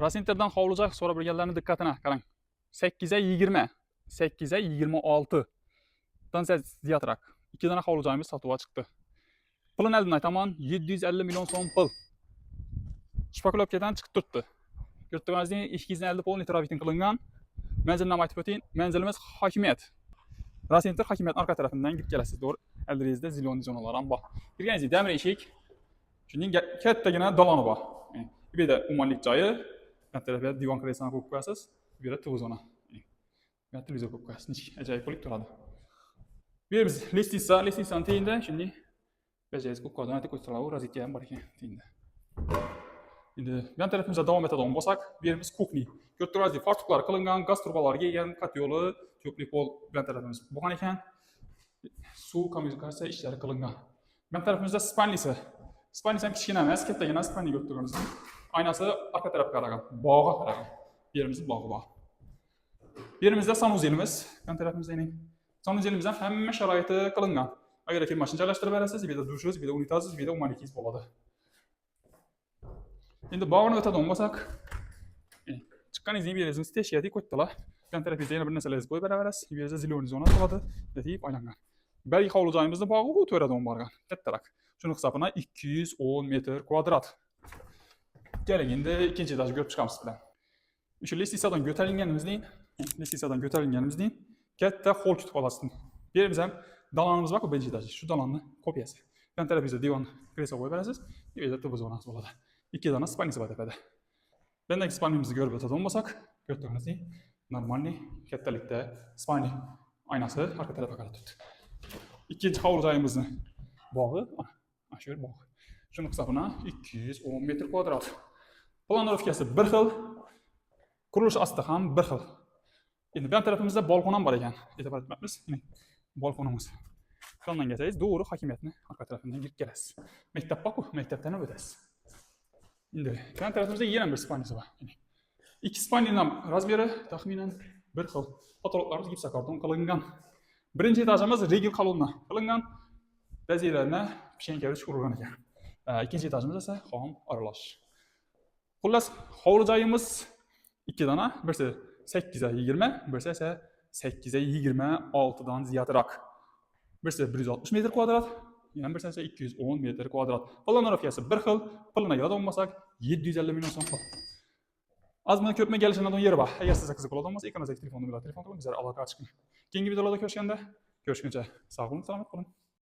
Rasinterdan hovlucak so'rab bilganlarning diqqatini qarang. 8'e 20, 8'e 26 dan ziyodroq. 2 dona hovlucağımız sotuvga chiqdi. Pulini eldan aytaman 750 milyon so'm pul. Shpakulovkadan chiqib turibdi. Ko'rdiğinizden 250 polni trafiking qilingan. Manzilni aytib o'ting. Manzilimiz hokimiyat. Rasinter hokimiyat orqa tarafidan kirib kelasiz. To'g'ri. Aldingizda zilon zonalar ham bor. Kirganingizda damir eshik. Shuningdek kattagina daloni bor. Bu yerda umonlik joyi. Bu tarafga divan kresloni qo'yib qo'yasiz. Bu yerda TV zona. Bu televizor qo'yib qo'yasiz. Ajoyib bo'lib turadi. Bu yerimiz lestitsani teyinda shunday bajarib qo'yib qo'ygan ko'rsatuvlar rozetka ham bor ekan teyinda. Endi bu tarafimizda davom etadigan bo'lsak, bu yerimiz kuxni. Ko'rib turasizlar, fartuqlar qilingan, gaz turbalariga egan, kotyoli, ko'plik pol bu tarafimiz bo'lgan ekan. Suv kommunikatsiya ishlari qilingan. Bu tarafimizda spalnisi. Spalnisi ham kichkina emas, kattagina spalni ko'rib turgansiz. Aynasi orqa tarafga qaragan, bog'ga qaragan. Bu yerimizning bog'i bor. Bu yerimizda sanuzelimiz, bu tarafimizda ening. Sanuzelimiz ham hamma sharoiti qilingan. Agar kirmashini joylashtirib berasiz, bu yerda dushingiz, bu yerda unitazingiz, bu yerda umanikingiz bo'ladi. Endi bog'ini o'tadigan bo'lsak, chiqqaningizda bu yeringizni teshikga qo'yibdilar. Bu tarafingizda yana bir narsalarni qo'yib beraverasiz. Bu yerda zilon zona bo'ladi, deb aylangan. Bari hovli joyimizda bog'i u to'radan borgan, kattaroq. Shuni hisobina 210 metr kvadrat. Keling, endi ikkinchi etajga ko'rib chiqamiz bilan. O'sha lestitsadan ko'tarilganimizning katta hol kutib olasiz. Bu yerimiz ham dalonimiz bor-ku, birinchi etaj. Shu dalonni kopiyasi. Bu tarafingizda divan kreslo qo'yib berasiz. Bu yerda TV zonasi bo'ladi. 2 dona spalnisi bor tepada. Bendagi spalnimizni ko'rib o'tadigan bo'lsak, ko'rib turganingizdek, normalniy kattalikda spalni aynasi orqa tarafga qarab turibdi. Ikkinchi hovli joyimizni bog'i, shu yer bog'. Shuni hisobina 210 metr kvadrat. Planirovkasi bir xil, qurilish asli ham bir xil. Endi bu tarafimizda balkon ham bor ekan. E'tibor etmaymiz. Balkonimiz. Qandan kelsangiz, to'g'ri hokimiyatni orqa tarafidan kirib kelasiz. Maktab bor-ku, maktabdan ham o'tasiz. Endi kan tarafimizda yana bir spalnisi bor. Ikki spalnining razmeri taxminan bir xil. Potoloklarimiz gipsokarton qilingan. Birinchi etajimiz regil kolonna qilingan. Bazilarni pishankaga tushirgan ekan. Ikkinchi etajimiz esa xom aralash. Xullas, hovli joyimiz 2 dona, birisi 8'e 20, birisi esa 8'e 26 dan ziyodroq. Birisi 160 metr kvadrat, yana birisi esa 210 metr kvadrat. Planirovkasi bir xil, pulini keladigan bo'lsak 750 million so'm pul. Azmi ko'pmi kelishadigan yeri bor. Agar sizga qiziq bo'ladigan bo'lsa, ekrandagi telefon bilan telefon qiling, bizlar aloqa chiqing. Keyingi videolarda ko'rishguncha sog' bo'ling, salomat bo'ling.